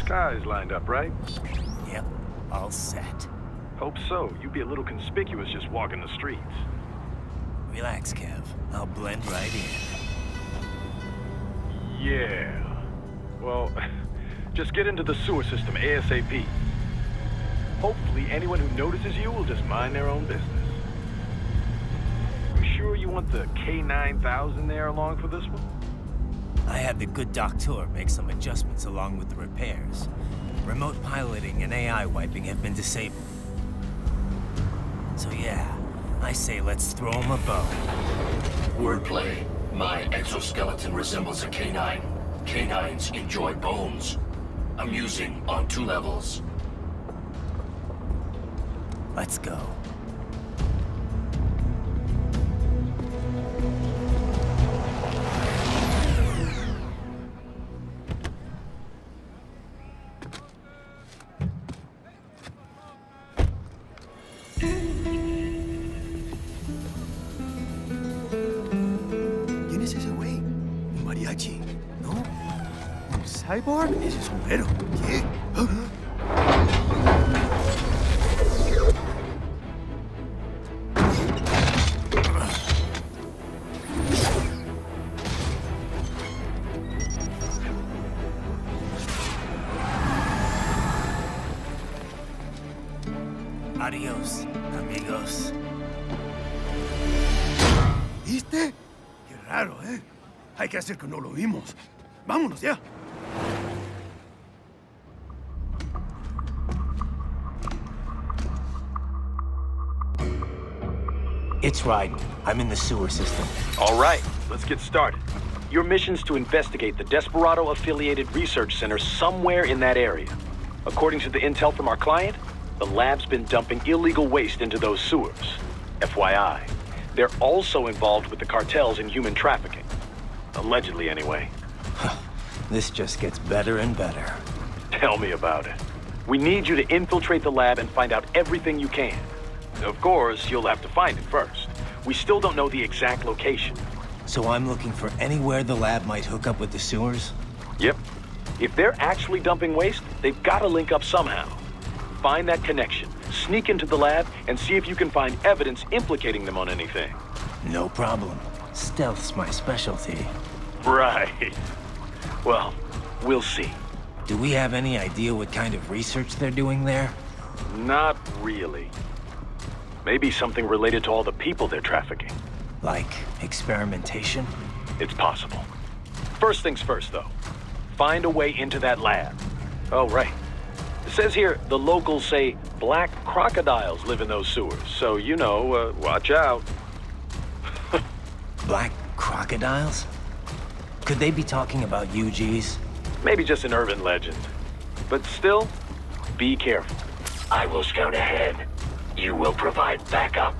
Guys lined up, right? Yep, all set. Hope so. You'd be a little conspicuous just walking the streets. Relax, Kev. I'll blend right in. Yeah. Well, just get into the sewer system ASAP. Hopefully anyone who notices you will just mind their own business. You sure you want the K9000 there along for this one? I had the good doctor make some adjustments along with the repairs. Remote piloting and AI wiping have been disabled. So yeah, I say let's throw him a bone. Wordplay. My exoskeleton resembles a canine. Canines enjoy bones. Amusing on 2 levels. Let's go. ¿Quién es ese güey? ¿Un mariachi? ¿No? ¿Un cyborg? Ese sombrero. ¿Qué? Adiós, amigos. ¿Viste? Qué raro, ¿eh? Hay que hacer que no lo vimos. Vámonos ya. It's right. I'm in the sewer system. All right, let's get started. Your mission's to investigate the Desperado-affiliated research center somewhere in that area. According to the intel from our client, the lab's been dumping illegal waste into those sewers. FYI, they're also involved with the cartels in human trafficking. Allegedly, anyway. This just gets better and better. Tell me about it. We need you to infiltrate the lab and find out everything you can. Of course, you'll have to find it first. We still don't know the exact location. So I'm looking for anywhere the lab might hook up with the sewers? Yep. If they're actually dumping waste, they've got to link up somehow. Find that connection, sneak into the lab, and see if you can find evidence implicating them on anything. No problem. Stealth's my specialty. Right. Well, we'll see. Do we have any idea what kind of research they're doing there? Not really. Maybe something related to all the people they're trafficking. Like experimentation? It's possible. First things first, though. Find a way into that lab. Oh, right. It says here the locals say black crocodiles live in those sewers, so you know, watch out. Black crocodiles? Could they be talking about UGs? Maybe just an urban legend. But still, be careful. I will scout ahead. You will provide backup.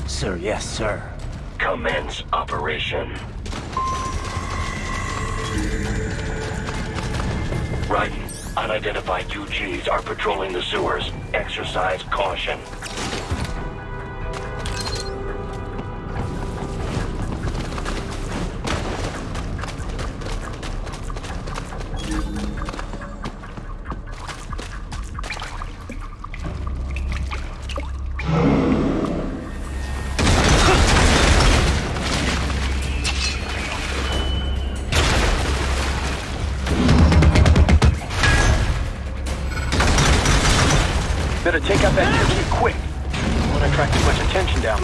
Sir, yes, sir. Commence operation. Right. Unidentified UGs are patrolling the sewers. Exercise caution. Better take out that turkey quick. Don't want to attract too much attention down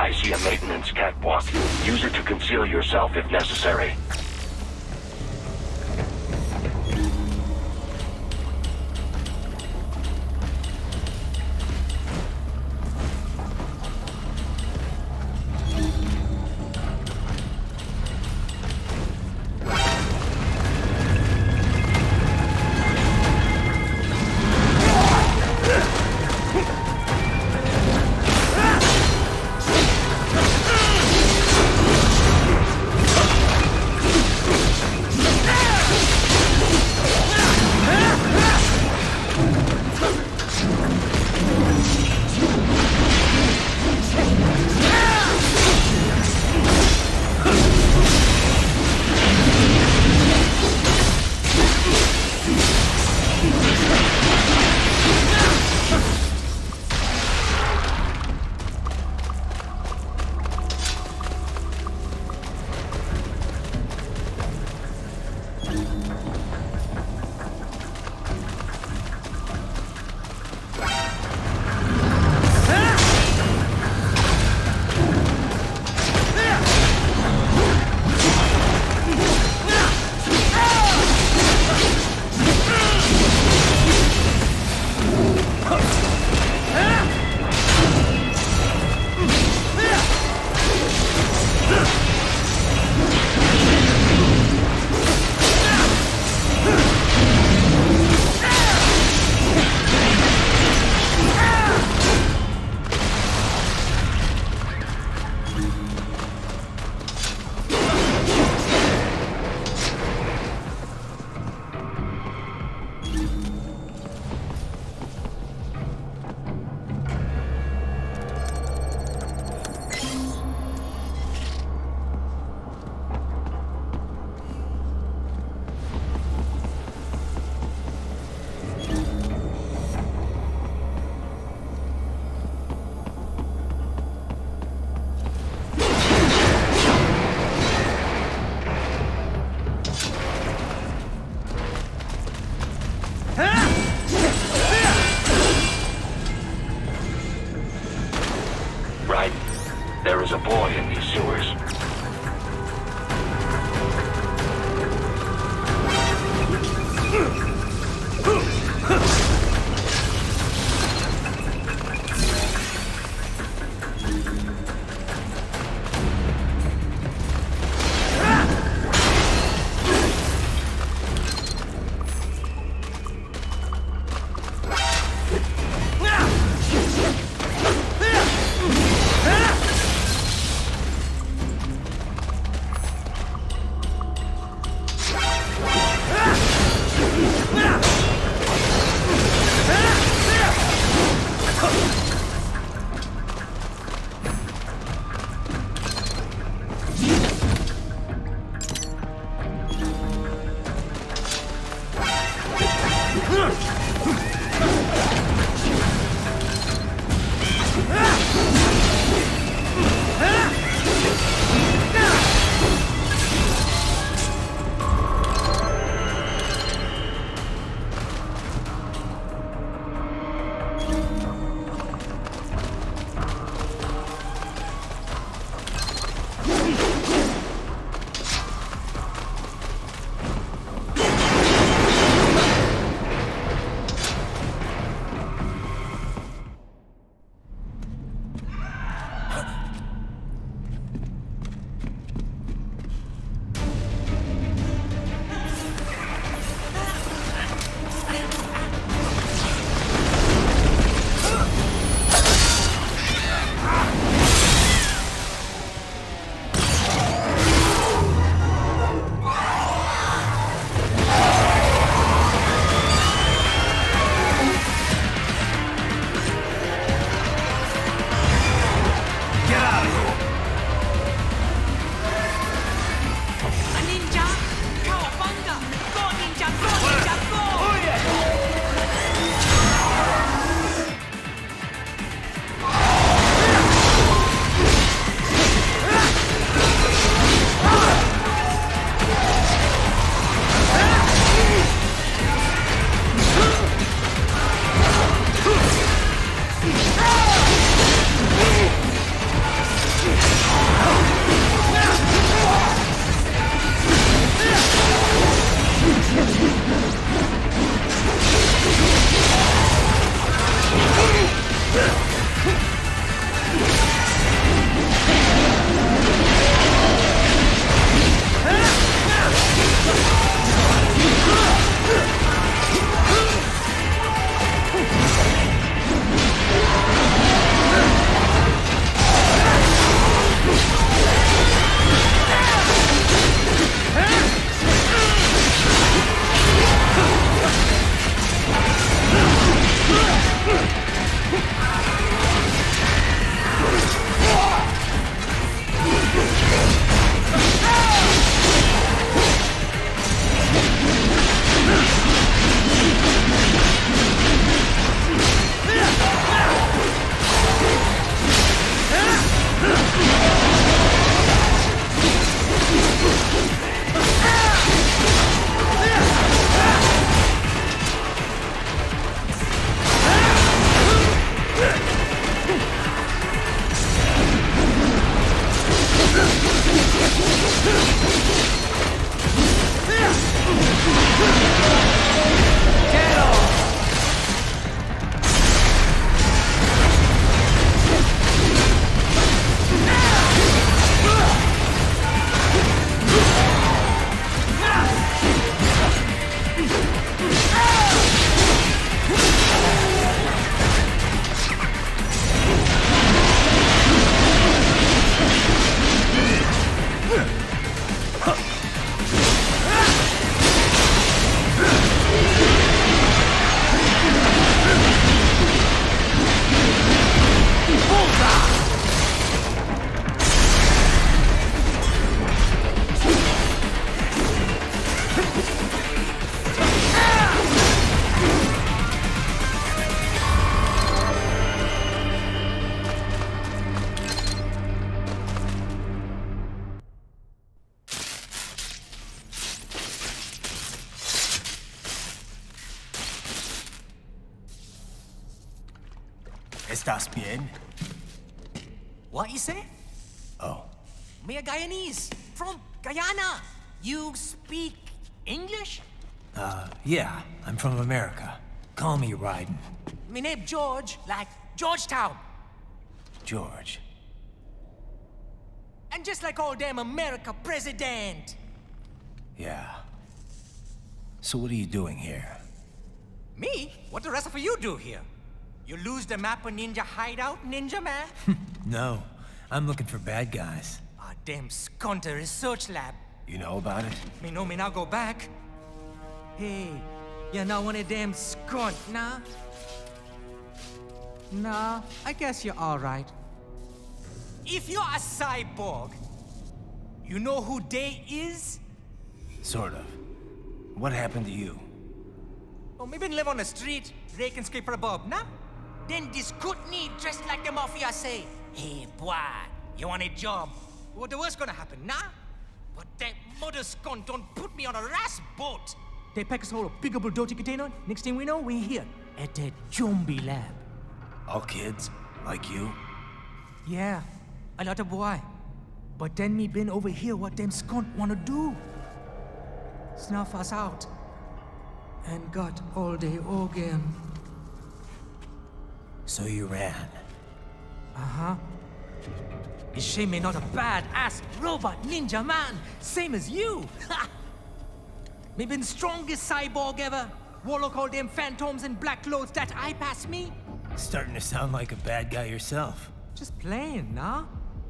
I see a maintenance catwalk. Use it to conceal yourself if necessary. ¿Estás bien? What you say? Oh, Me a Guyanese from Guyana. You speak English? yeah, I'm from America. Call me Ryden. Me name George, like Georgetown. George. And just like all damn America president. Yeah. So what are you doing here? Me? What the rest of you do here? You lose the map of Ninja hideout, Ninja man? No, I'm looking for bad guys. Ah, damn skunter research lab. You know about it? Me know me now go back. Hey, you're not one of them skunt, nah? Nah, I guess you're alright. If you're a cyborg, you know who they is? Sort of. What happened to you? Oh, maybe live on the street, rake and scrape for a bob, nah? Then this good need dressed like the mafia say, hey boy, you want a job? What the worst gonna happen, nah? But that mother scunt don't put me on a ras boat. They pack us all a big old dirty container. Next thing we know, we're here at that zombie lab. All kids? Like you? Yeah, a lot of boy. But then me been over here what them scunt wanna do. Snuff us out. And got all the organ. So you ran. Uh-huh. Is she me not a bad-ass robot ninja man, same as you? Ha! Me been strongest cyborg ever. Warlock all them phantoms in black clothes that eye pass me. Starting to sound like a bad guy yourself. Just plain, nah?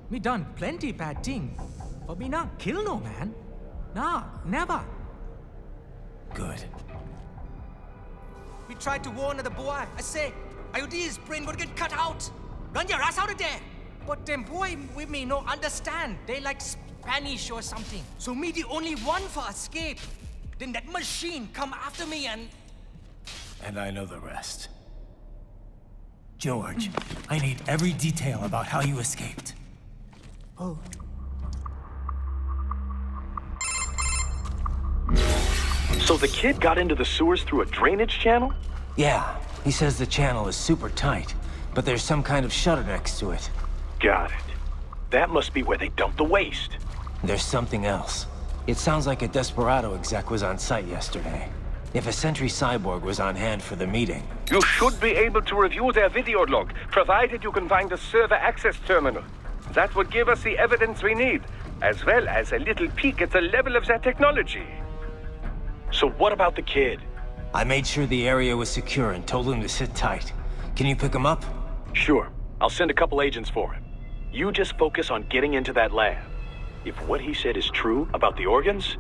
Me done plenty bad thing. But me not kill no man. Nah, never. Good. We tried to warn the boy. I say, IOD's brain gonna get cut out. Run your ass out of there. But them boy with me no understand. They like Spanish or something. So me the only one for escape. Then that machine come after me and... And I know the rest. George, I need every detail about how you escaped. Oh. So the kid got into the sewers through a drainage channel? Yeah, he says the channel is super tight, but there's some kind of shutter next to it. Got it. That must be where they dumped the waste. There's something else. It sounds like a Desperado exec was on site yesterday. If a Sentry Cyborg was on hand for the meeting. You should be able to review their video log, provided you can find the server access terminal. That would give us the evidence we need, as well as a little peek at the level of their technology. So what about the kid? I made sure the area was secure and told him to sit tight. Can you pick him up? Sure. I'll send a couple agents for him. You just focus on getting into that lab. If what he said is true about the organs,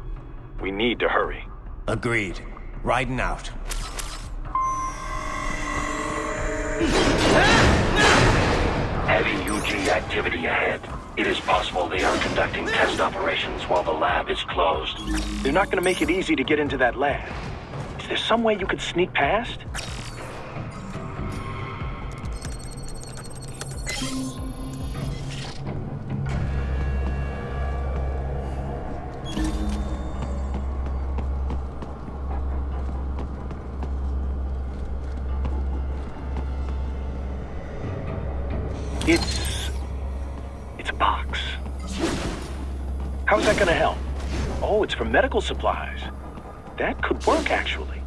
we need to hurry. Agreed. Riding out. Heavy UG activity ahead. It is possible they are conducting test operations while the lab is closed. They're not gonna make it easy to get into that lab. Is there some way you could sneak past? It's a box. How's that gonna help? Oh, it's for medical supplies. That could work, actually.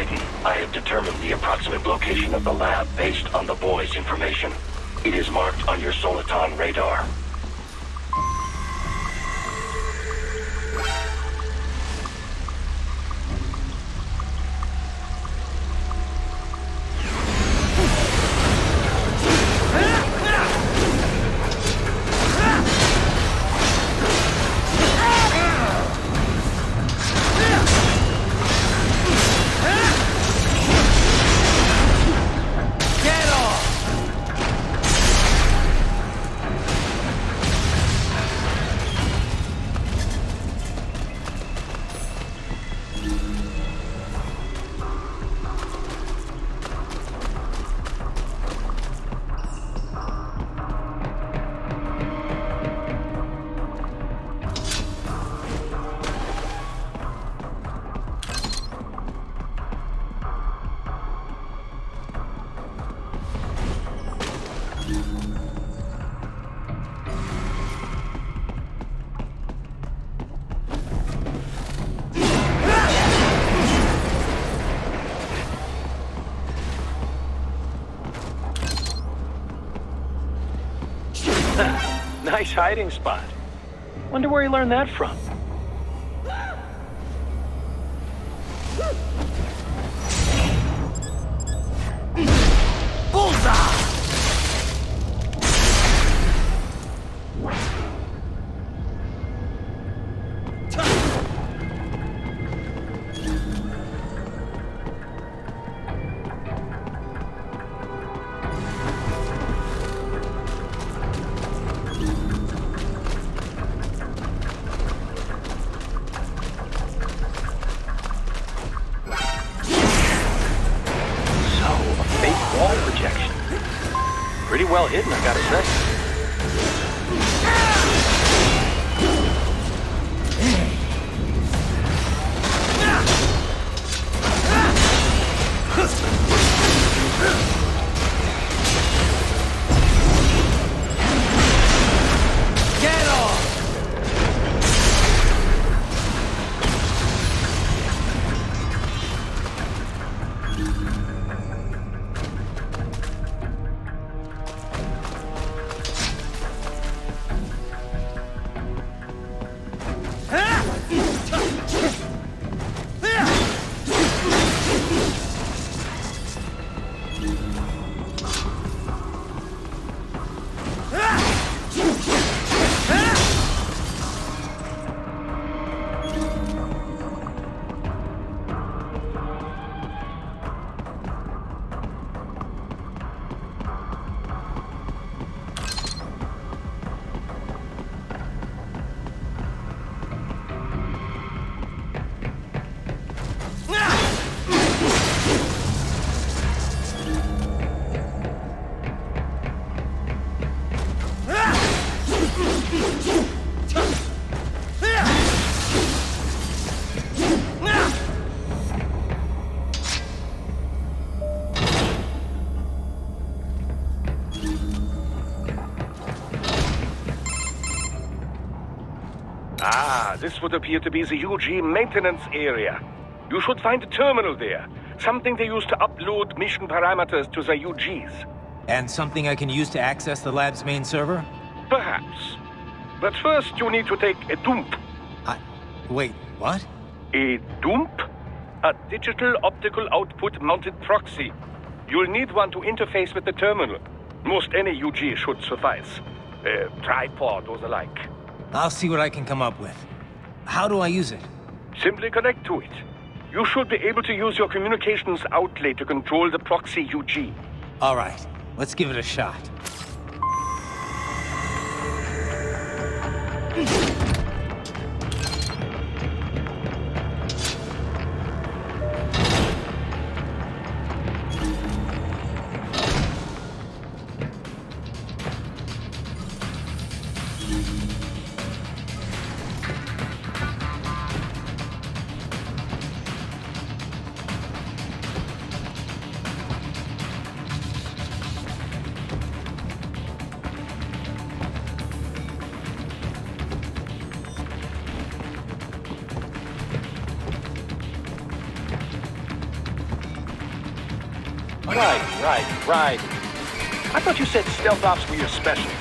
Alrighty, I have determined the approximate location of the lab based on the boy's information. It is marked on your Soliton radar. Nice hiding spot. Wonder where he learned that from. Pretty well hidden, I gotta say. This would appear to be the UG maintenance area. You should find a terminal there. Something they use to upload mission parameters to the UGs. And something I can use to access the lab's main server? Perhaps. But first you need to take a dump. Wait, what? A dump? A digital optical output mounted proxy. You'll need one to interface with the terminal. Most any UG should suffice. A tripod or the like. I'll see what I can come up with. How do I use it? Simply connect to it. You should be able to use your communications outlet to control the proxy UG. All right, let's give it a shot. Right. I thought you said stealth ops were your specialty.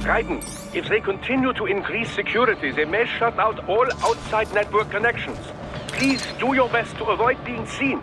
Raiden, if they continue to increase security, they may shut out all outside network connections. Please do your best to avoid being seen.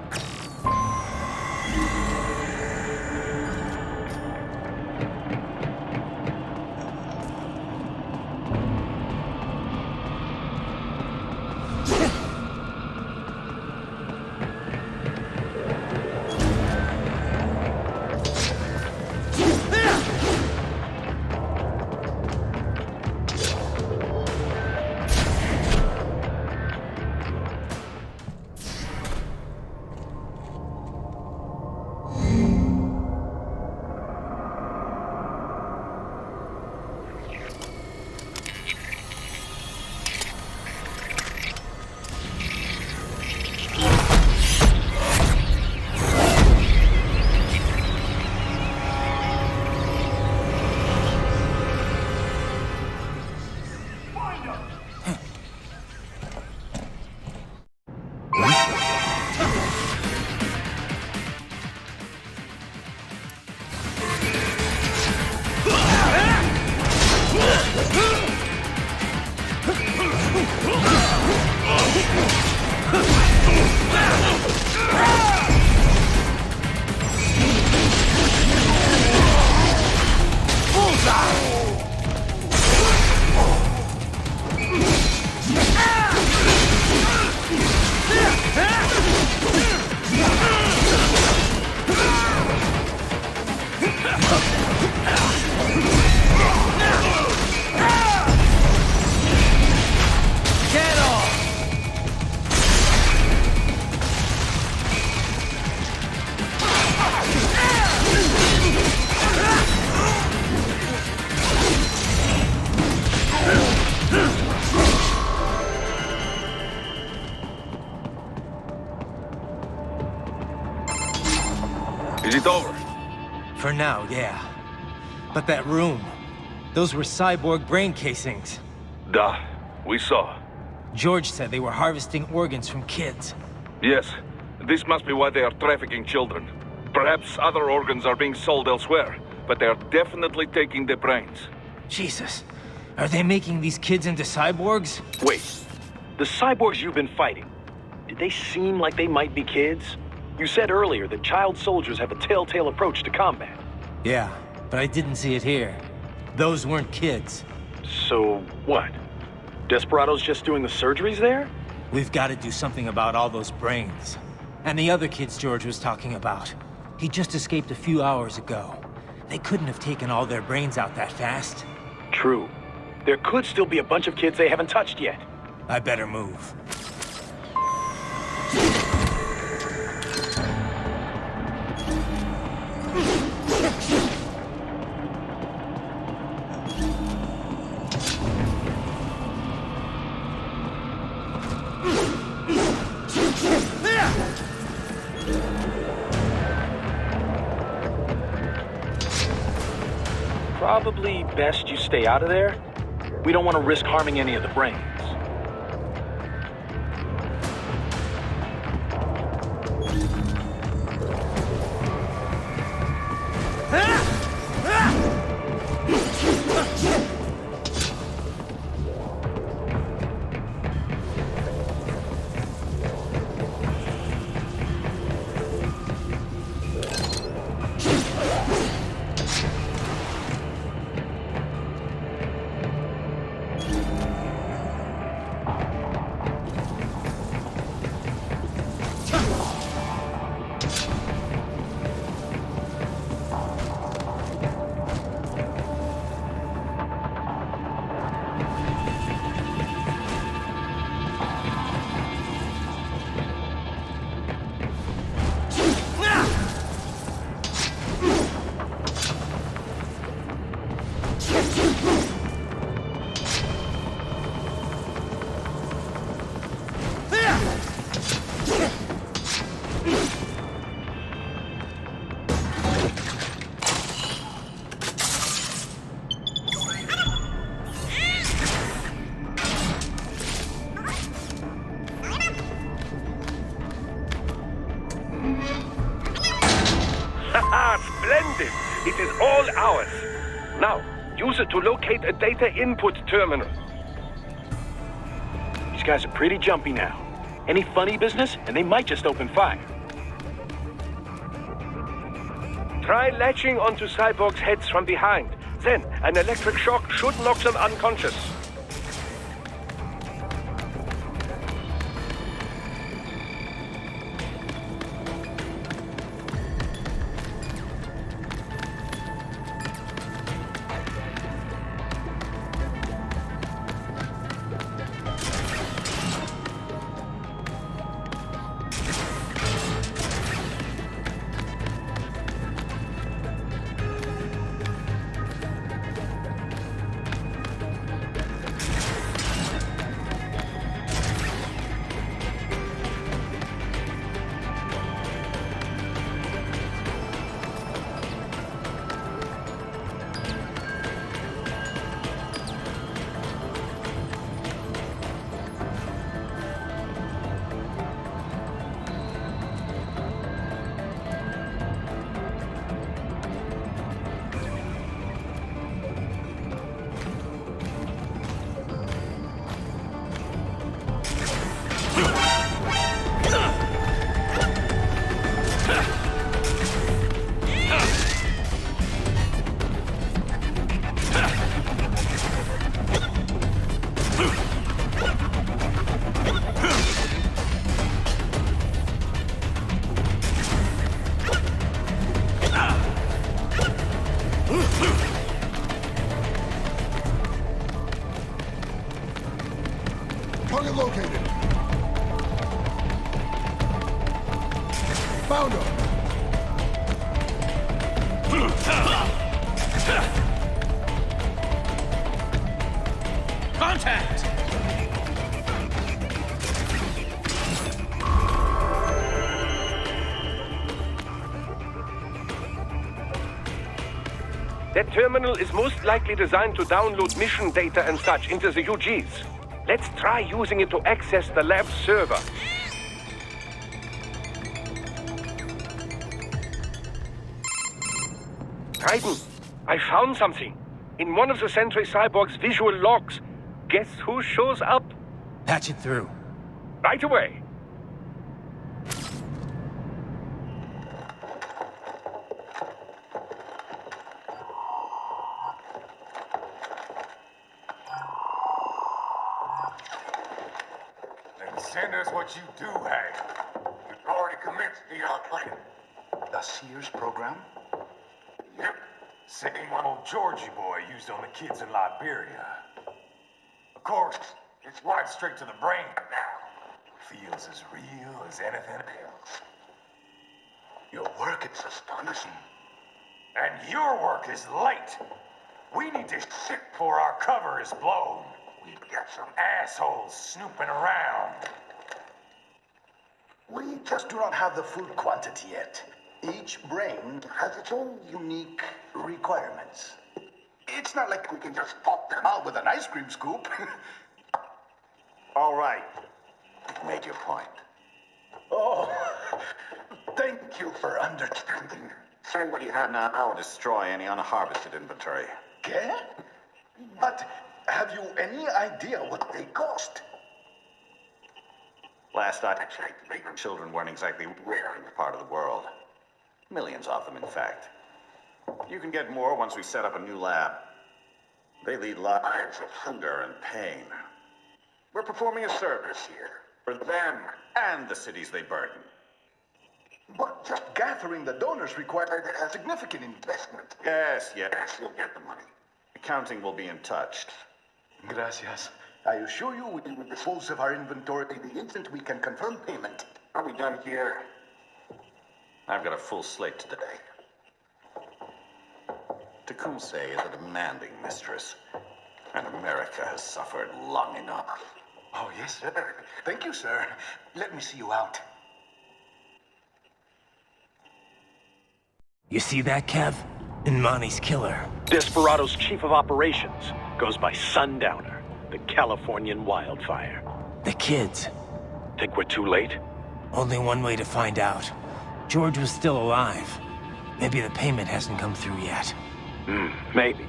Is it over? For now, yeah. But that room, those were cyborg brain casings. Duh, we saw. George said they were harvesting organs from kids. Yes, this must be why they are trafficking children. Perhaps other organs are being sold elsewhere, but they are definitely taking the brains. Jesus, are they making these kids into cyborgs? Wait, the cyborgs you've been fighting, did they seem like they might be kids? You said earlier that child soldiers have a telltale approach to combat. Yeah, but I didn't see it here. Those weren't kids. So what? Desperado's just doing the surgeries there? We've got to do something about all those brains. And the other kids George was talking about. He just escaped a few hours ago. They couldn't have taken all their brains out that fast. True. There could still be a bunch of kids they haven't touched yet. I better move. Probably best you stay out of there. We don't want to risk harming any of the brains. Splendid! It is all ours. Now, use it to locate a data input terminal. These guys are pretty jumpy now. Any funny business, and they might just open fire. Try latching onto cyborgs' heads from behind. Then, an electric shock should knock them unconscious. Target located. Found him. Contact! That terminal is most likely designed to download mission data and such into the UGs. Let's try using it to access the lab server. Raiden, I found something. In one of the Sentry Cyborg's visual logs. Guess who shows up? Patch it through. Right away. Then send us what you do have. We've already commenced the plan. The Sears program? Yep. Same one old Georgie boy used on the kids in Liberia. Of course, it's right straight to the brain now. Feels as real as anything else. Your work is astonishing. And your work is late. We need this shit before our cover is blown. We've got some assholes snooping around. We just do not have the full quantity yet. Each brain has its own unique requirements. It's not like we can just pop them out with an ice cream scoop. All right. You've made your point. Oh, thank you for understanding. Send what you have now. I'll destroy any unharvested inventory. Okay? But have you any idea what they cost? Last I checked, children weren't exactly rare in the part of the world. Millions of them, in fact. You can get more once we set up a new lab. They lead lives of hunger and pain. We're performing a service here for them and the cities they burden. But just gathering the donors required a significant investment. Yes, you'll get the money. Accounting will be in touch. Gracias. I assure you we will dispose of our inventory the instant we can confirm payment. Are we done here? I've got a full slate today. Tecumseh is a demanding mistress, and America has suffered long enough. Oh, yes, sir. Thank you, sir. Let me see you out. You see that, Kev? Imani's killer. Desperado's chief of operations goes by Sundowner, the Californian wildfire. The kids. Think we're too late? Only one way to find out. George was still alive. Maybe the payment hasn't come through yet. Maybe.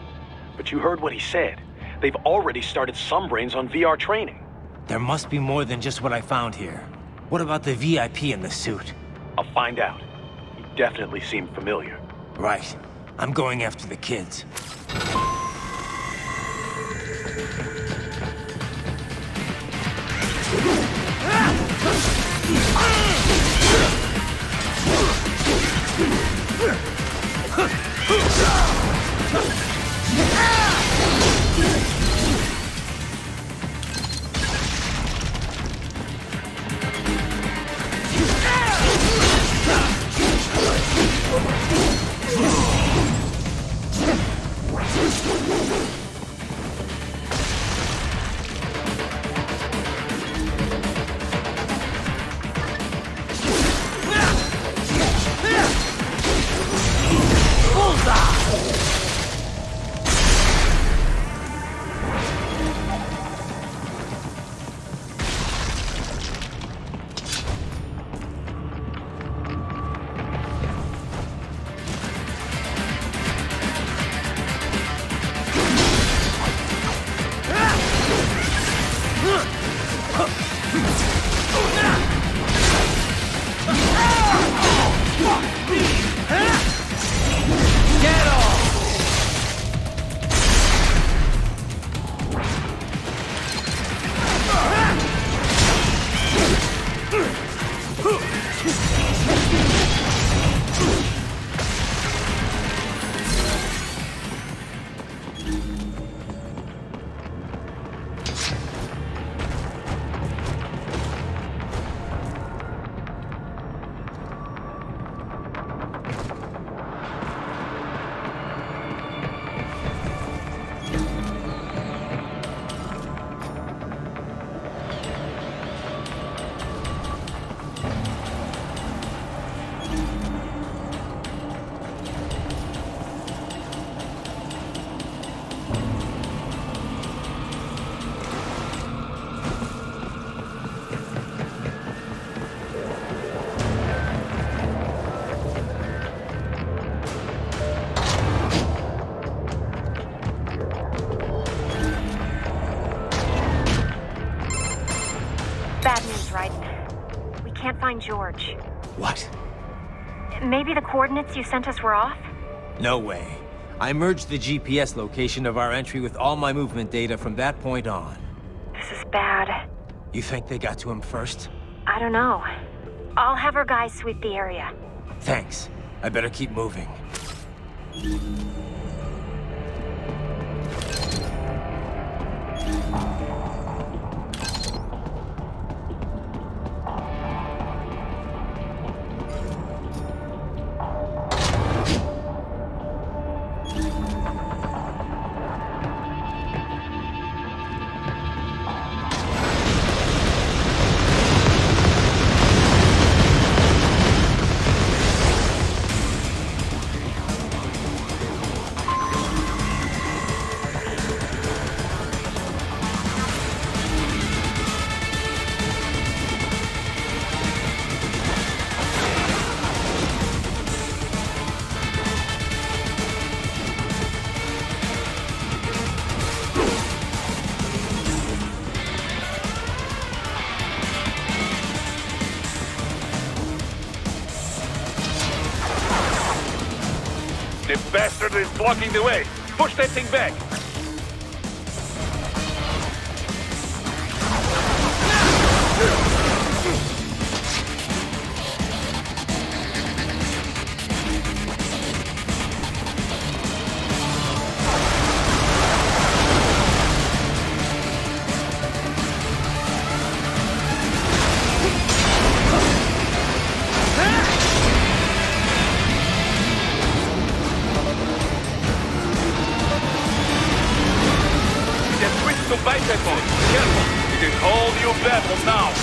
But you heard what he said. They've already started some brains on VR training. There must be more than just what I found here. What about the VIP in the suit? I'll find out. He definitely seemed familiar. Right. I'm going after the kids. Bad news, right? We can't find George. What? Maybe the coordinates you sent us were off? No way. I merged the GPS location of our entry with all my movement data from that point on. This is bad. You think they got to him first? I don't know. I'll have our guys sweep the area. Thanks. I better keep moving. bastard is blocking the way. Push that thing back. To bicep mode. Careful. It is all new battle now.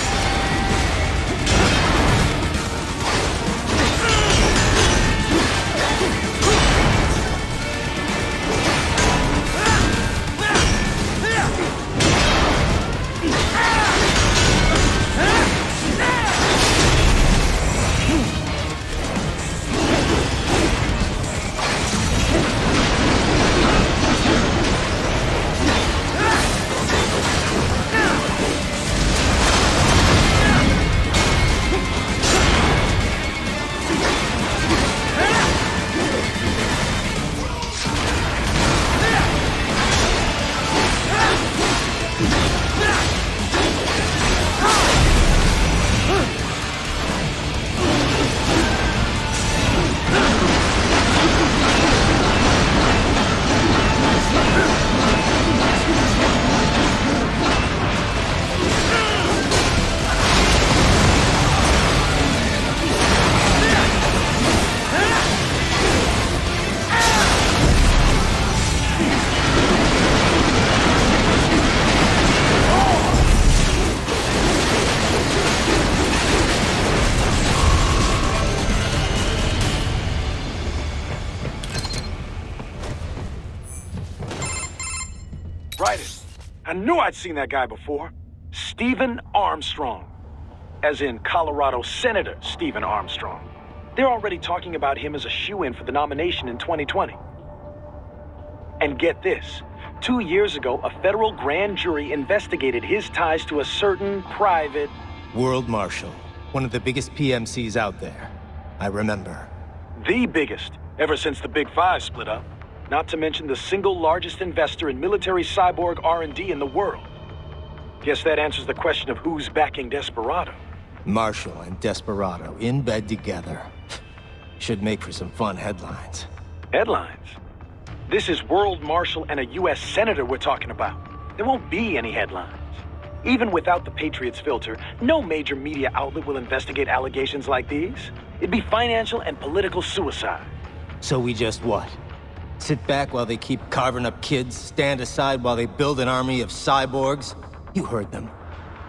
Right. I knew I'd seen that guy before. Stephen Armstrong. As in Colorado Senator Stephen Armstrong. They're already talking about him as a shoo-in for the nomination in 2020. And get this. 2 years ago, a federal grand jury investigated his ties to a certain private... World Marshal. One of the biggest PMCs out there. I remember. The biggest, ever since the Big Five split up. Not to mention the single largest investor in military cyborg R&D in the world. Guess that answers the question of who's backing Desperado. Marshall and Desperado in bed together. Should make for some fun headlines. Headlines? This is World Marshal and a U.S. Senator we're talking about. There won't be any headlines. Even without the Patriots filter, no major media outlet will investigate allegations like these. It'd be financial and political suicide. So we just what? Sit back while they keep carving up kids, stand aside while they build an army of cyborgs? You heard them.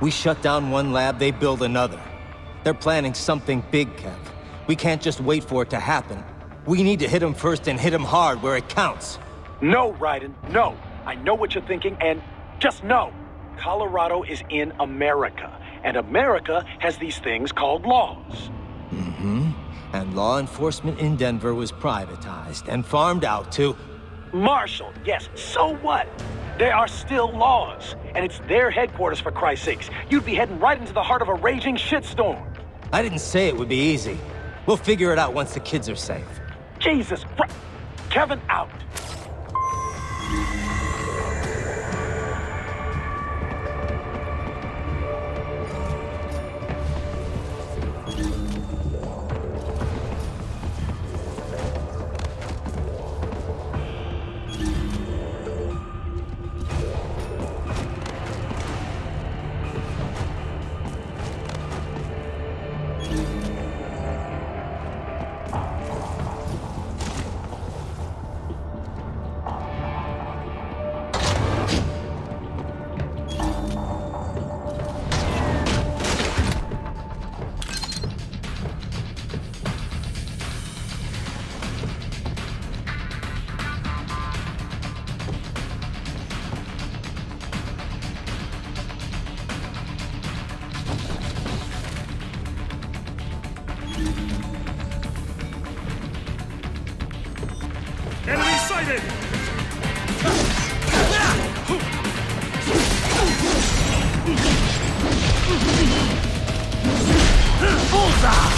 We shut down one lab, they build another. They're planning something big, Kev. We can't just wait for it to happen. We need to hit them first and hit them hard where it counts. No, Raiden, no. I know what you're thinking, and just know. Colorado is in America, and America has these things called laws. Mm-hmm. And law enforcement in Denver was privatized and farmed out to... Marshall, yes, so what? There are still laws, and it's their headquarters for Christ's sakes. You'd be heading right into the heart of a raging shitstorm. I didn't say it would be easy. We'll figure it out once the kids are safe. Jesus Christ. Kevin out. Enemy sighted! Bullseye!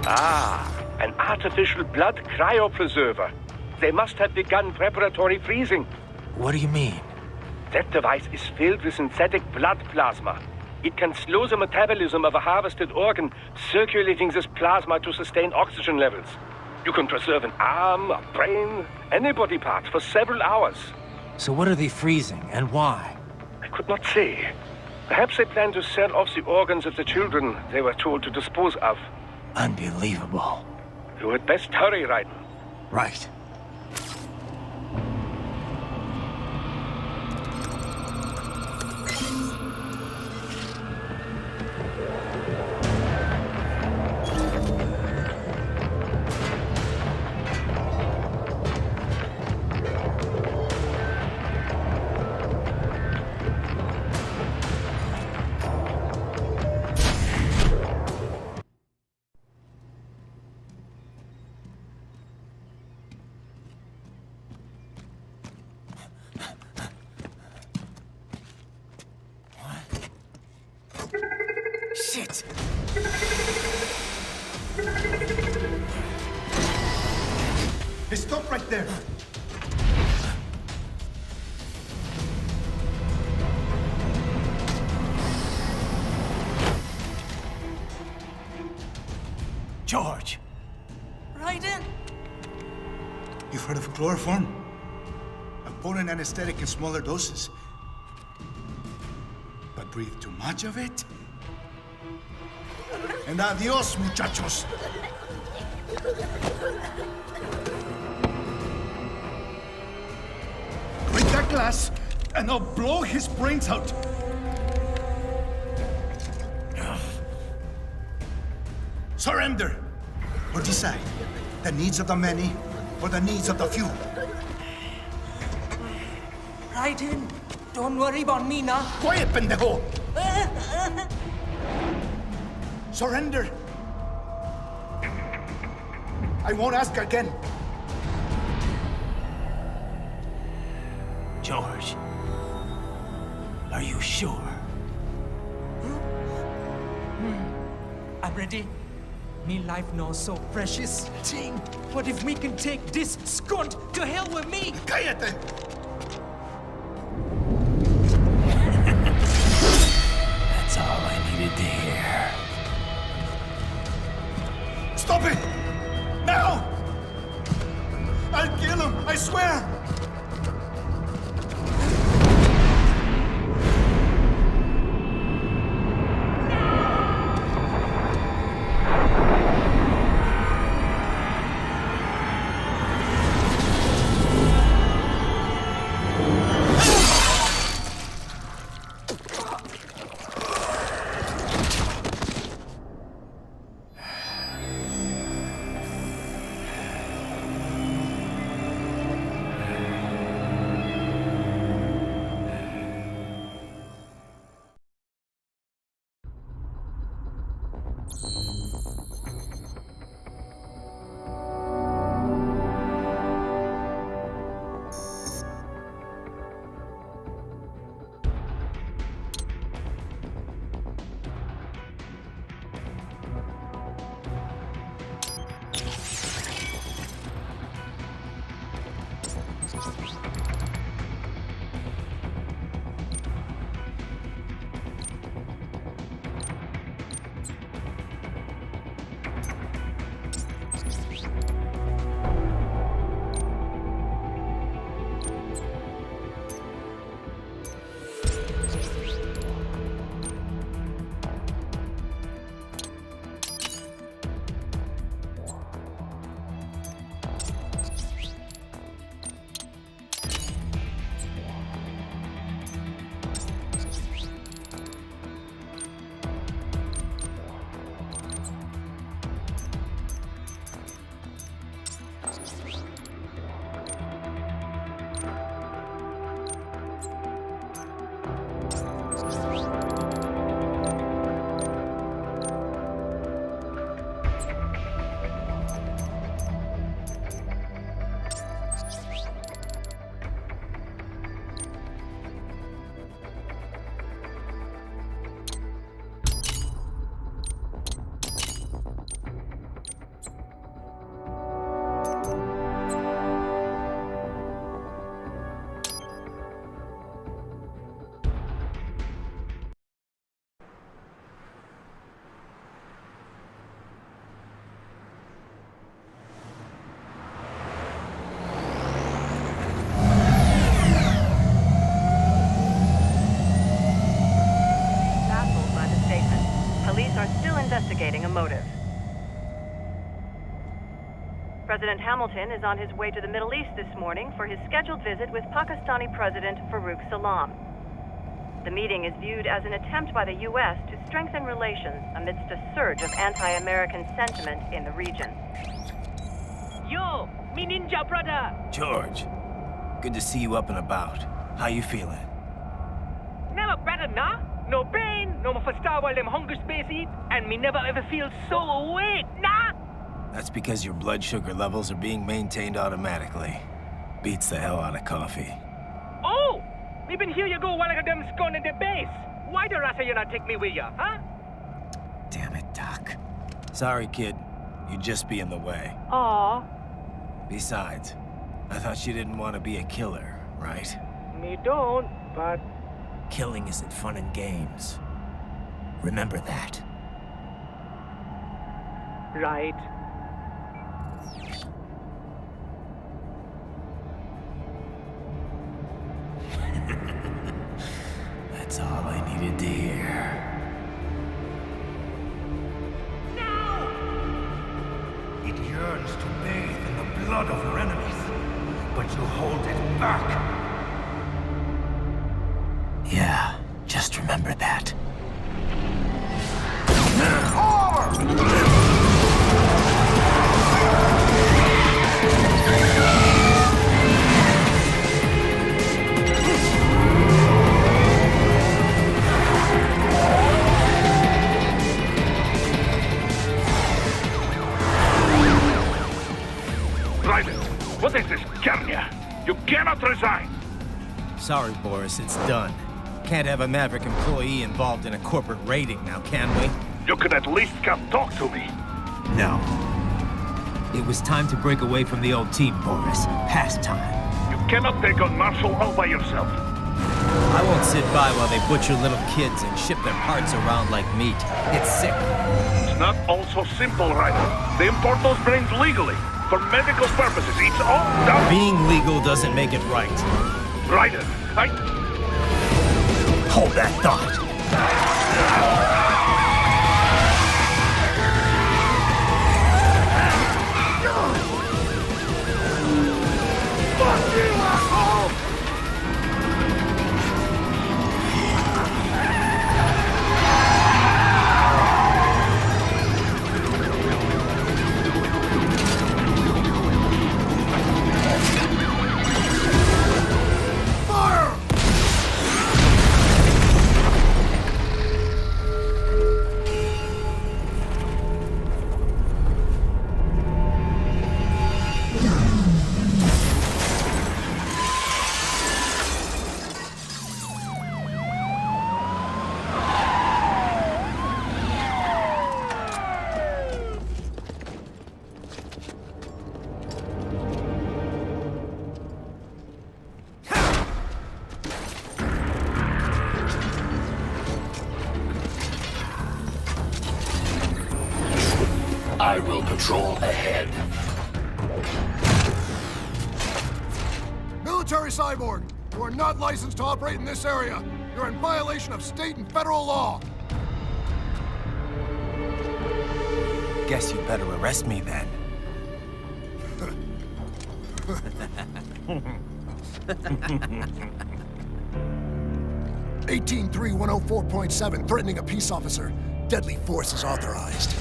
Ah, an artificial blood cryopreserver. They must have begun preparatory freezing. What do you mean? That device is filled with synthetic blood plasma. It can slow the metabolism of a harvested organ, circulating this plasma to sustain oxygen levels. You can preserve an arm, a brain, any body part for several hours. So what are they freezing, and why? I could not say. Perhaps they plan to sell off the organs of the children they were told to dispose of. Unbelievable. You had best hurry, Raiden. Right. Shit! Hey, stop right there! George! Raiden! You've heard of chloroform? A potent anesthetic in smaller doses. But breathe too much of it? And adios, muchachos! Break that glass, and I'll blow his brains out! Surrender! Or decide. The needs of the many, or the needs of the few. Raiden, don't worry about me now. Quiet, pendejo! Surrender! I won't ask again. George, are you sure? I'm ready. Me life now so precious. Ting, what if we can take this skunt to hell with me? Cállate! That's all I needed to hear. Stop it! Now! I'll kill him, I swear! investigating a motive. President Hamilton is on his way to the Middle East this morning for his scheduled visit with Pakistani President Farouk Salam. The meeting is viewed as an attempt by the U.S. to strengthen relations amidst a surge of anti-American sentiment in the region. Yo, me ninja brother. George, good to see you up and about. How you feeling? Never better, nah? No pain, no more for star while them hunger space eat, and me never ever feel so awake, nah? That's because your blood sugar levels are being maintained automatically. Beats the hell out of coffee. Oh! Me been here you go while I got them scone in the base. Why the rasa you not take me with ya, huh? Damn it, Doc. Sorry, kid. You'd just be in the way. Aw. Besides, I thought you didn't want to be a killer, right? Me don't, but... Killing isn't fun and games. Remember that. Right. That's all I needed to hear. It yearns to bathe in the blood of your enemies, but you hold it back. Yeah, just remember that. Private, what is this, Kenya? You cannot resign. Sorry, Boris, it's done. Can't have a Maverick employee involved in a corporate raiding now, can we? You could at least come talk to me. No. It was time to break away from the old team, Boris. Past time. You cannot take on Marshall all by yourself. I won't sit by while they butcher little kids and ship their parts around like meat. It's sick. It's not all so simple, Ryder. They import those brains legally. For medical purposes, it's all done. Being legal doesn't make it right. Ryder, Hold that thought. Fuck you, asshole! I will patrol ahead. Military cyborg, you are not licensed to operate in this area. You're in violation of state and federal law. Guess you better arrest me then. 183-104.7, threatening a peace officer. Deadly force is authorized.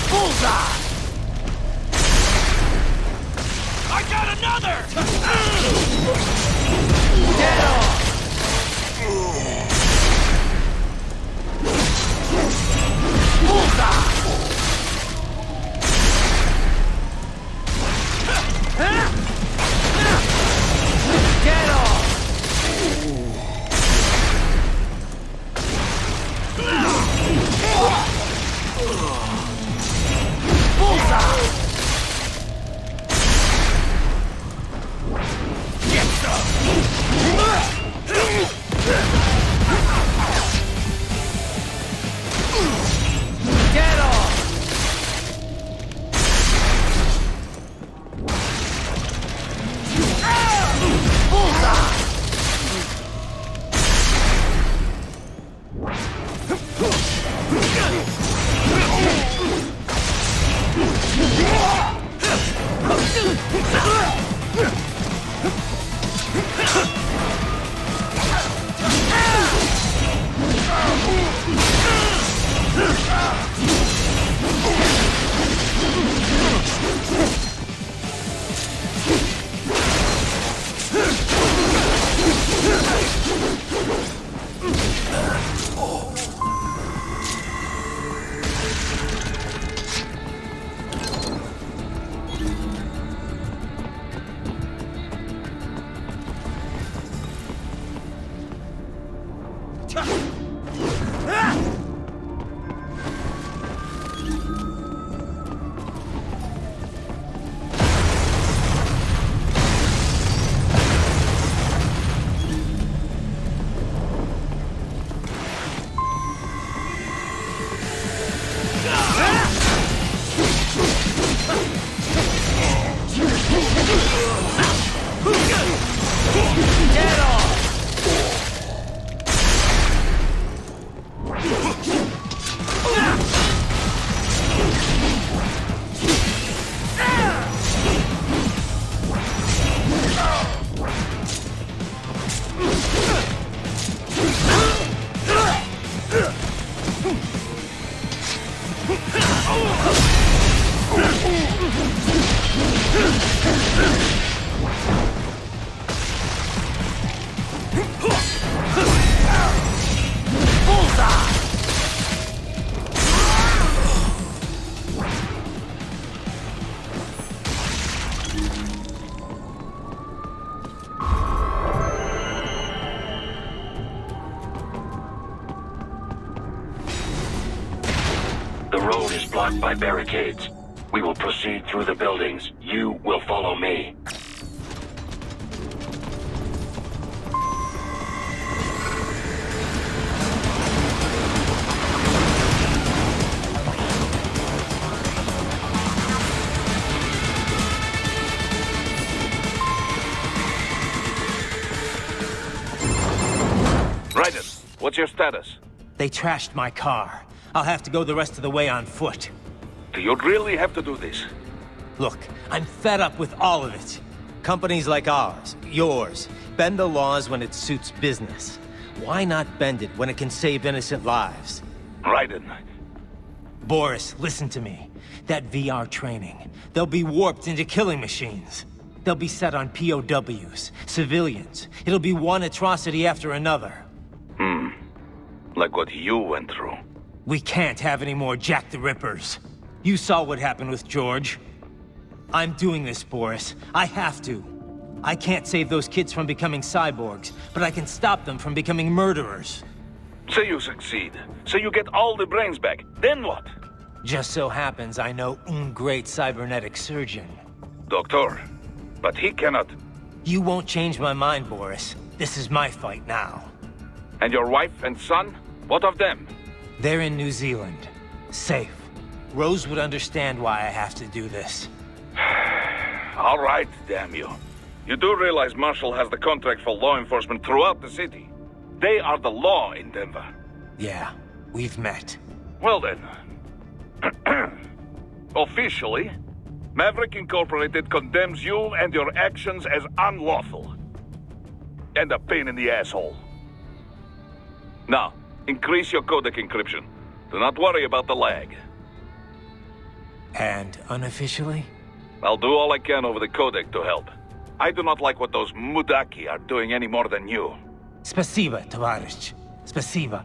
Bullseye! I got another! Get off! The road is blocked by barricades. We will proceed through the buildings. You will follow me. Raiden, what's your status? They trashed my car. I'll have to go the rest of the way on foot. Do you really have to do this? Look, I'm fed up with all of it. Companies like ours, yours, bend the laws when it suits business. Why not bend it when it can save innocent lives? Raiden. Boris, listen to me. That VR training, they'll be warped into killing machines. They'll be set on POWs, civilians. It'll be one atrocity after another. Like what you went through. We can't have any more Jack the Rippers. You saw what happened with George. I'm doing this, Boris. I have to. I can't save those kids from becoming cyborgs, but I can stop them from becoming murderers. Say you succeed. Say you get all the brains back. Then what? Just so happens I know un great cybernetic surgeon. Doctor. But he cannot. You won't change my mind, Boris. This is my fight now. And your wife and son? What of them? They're in New Zealand. Safe. Rose would understand why I have to do this. All right, damn you. You do realize Marshall has the contract for law enforcement throughout the city. They are the law in Denver. Yeah, we've met. Well then. Officially, Maverick Incorporated condemns you and your actions as unlawful. And a pain in the asshole. Now, increase your codec encryption. Do not worry about the lag. And unofficially? I'll do all I can over the codec to help. I do not like what those Mudaki are doing any more than you. Спасибо, товарищ. Спасибо.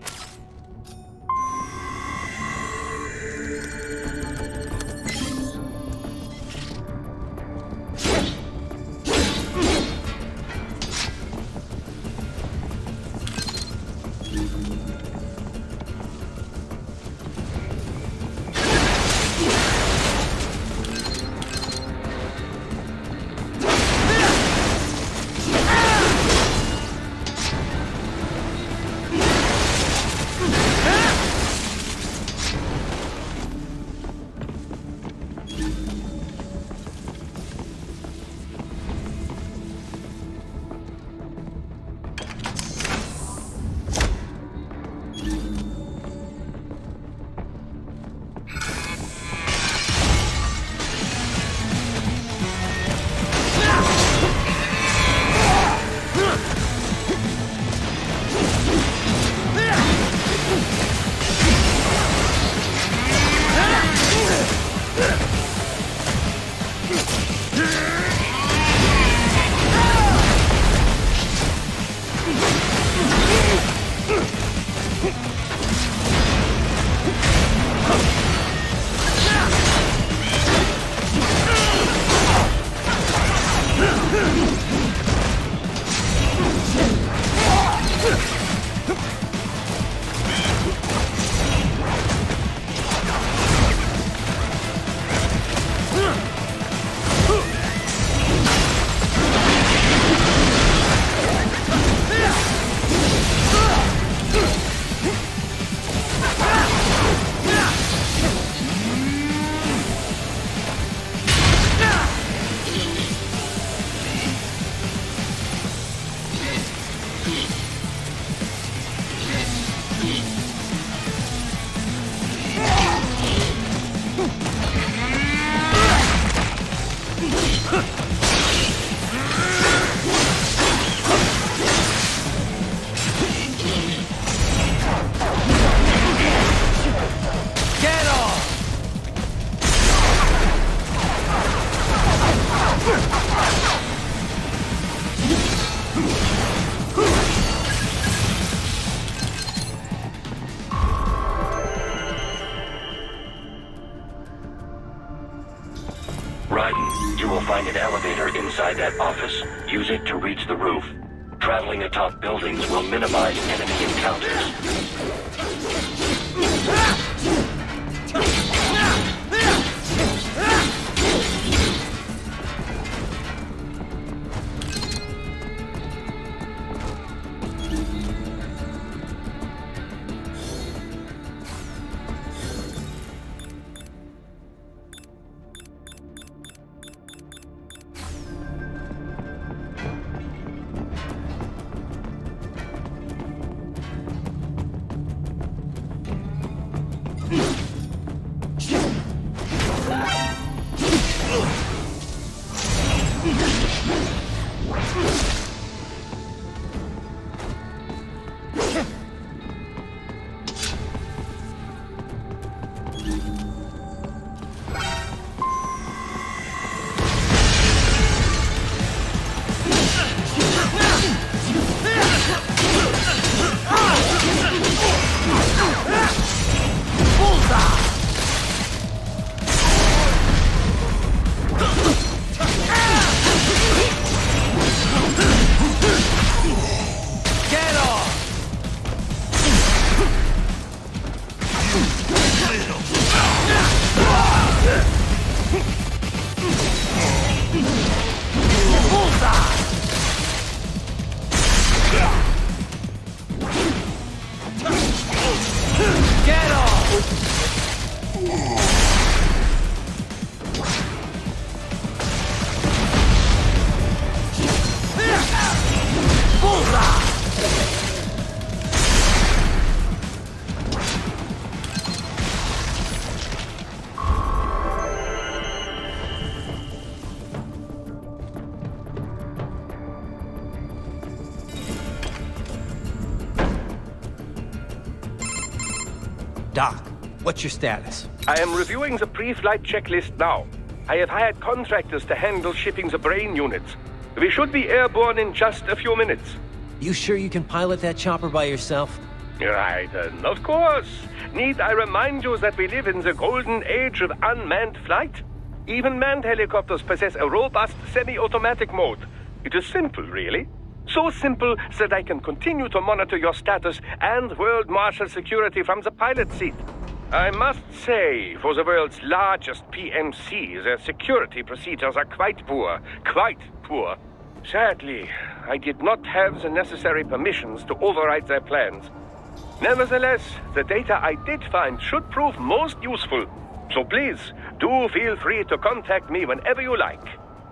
compass. Use it to reach the roof. Traveling atop buildings will minimize enemy encounters. Doc, what's your status? I am reviewing the pre-flight checklist now. I have hired contractors to handle shipping the brain units. We should be airborne in just a few minutes. You sure you can pilot that chopper by yourself? Right, of course. Need I remind you that we live in the golden age of unmanned flight? Even manned helicopters possess a robust semi-automatic mode. It is simple, really. So simple that I can continue to monitor your status and world marshal security from the pilot seat. I must say, for the world's largest PMC, their security procedures are quite poor. Quite poor. Sadly, I did not have the necessary permissions to override their plans. Nevertheless, the data I did find should prove most useful. So please, do feel free to contact me whenever you like.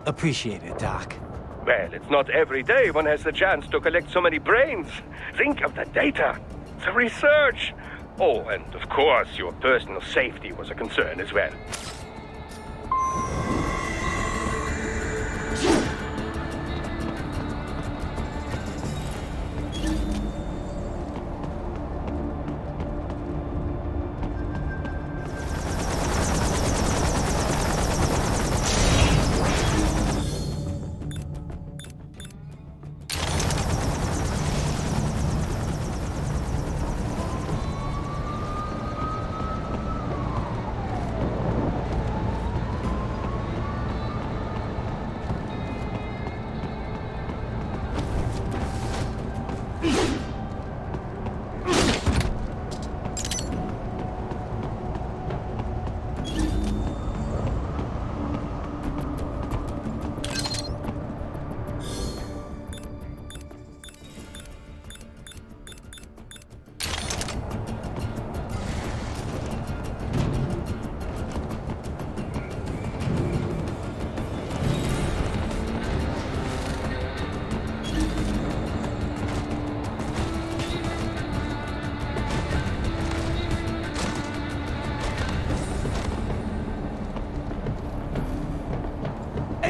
Appreciate it, Doc. Well, it's not every day one has the chance to collect so many brains. Think of the data, the research. Oh, and of course, your personal safety was a concern as well.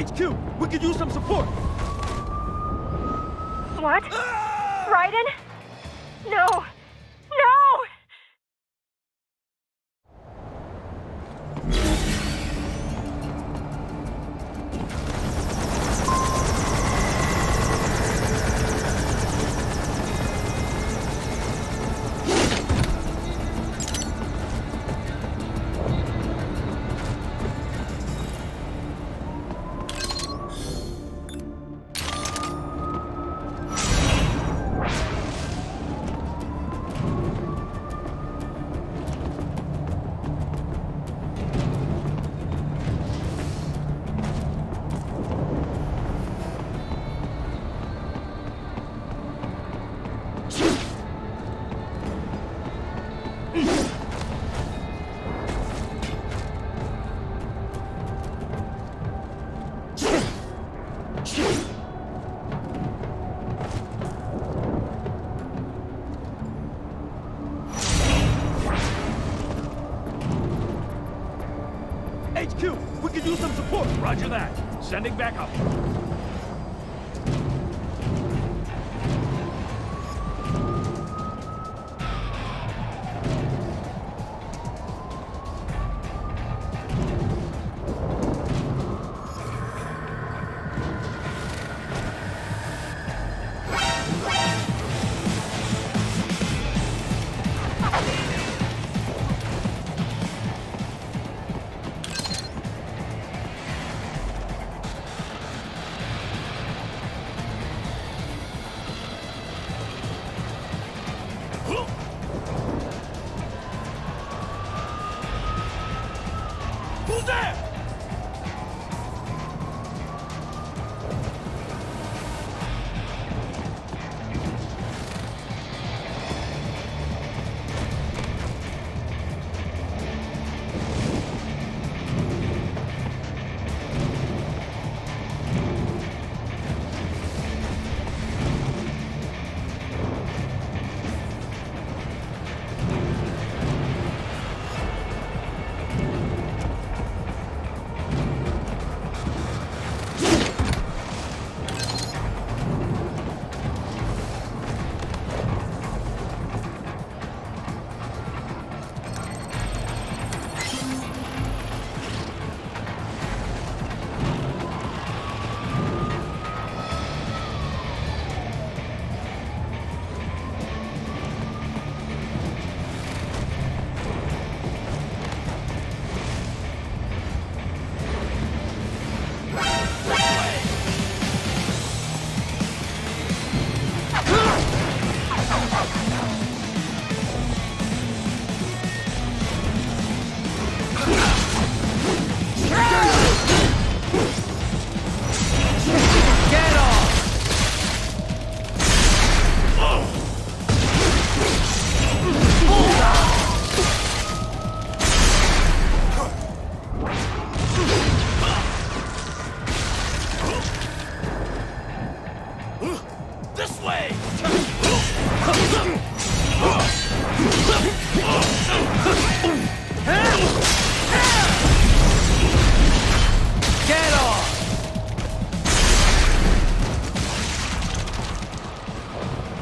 HQ, we could use some support. What? Raiden? No! No! Roger that. Sending back up. Who's there?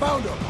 Found him!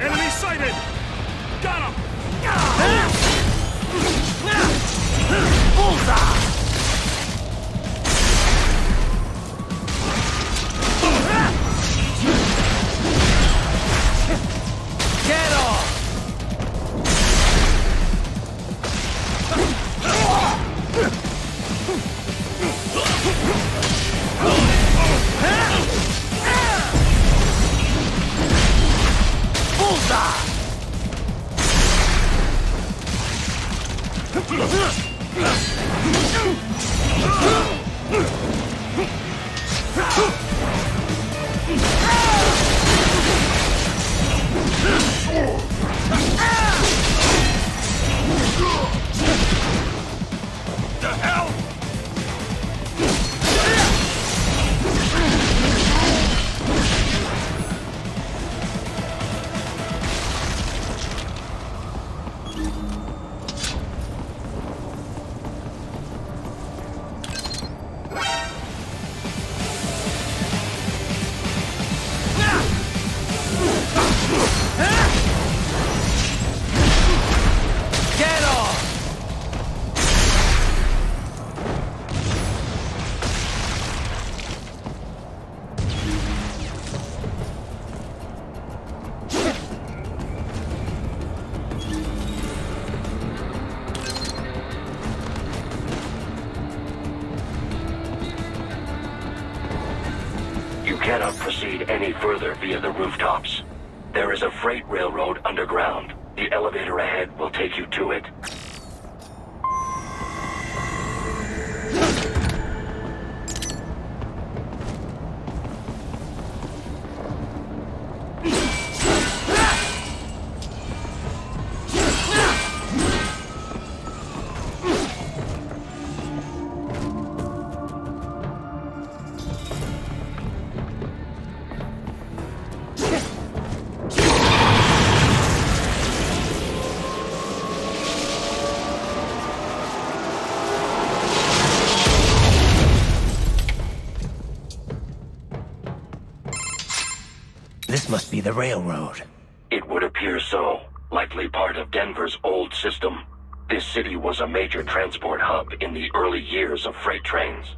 Enemy sighted! Got him! Bullseye! Get off! Bullseye! The hell? Get off! You cannot proceed any further via the rooftops. There is a freight railroad underground. The elevator ahead will take you to it. This must be the railroad. It would appear so. Likely part of Denver's old system. This city was a major transport hub in the early years of freight trains.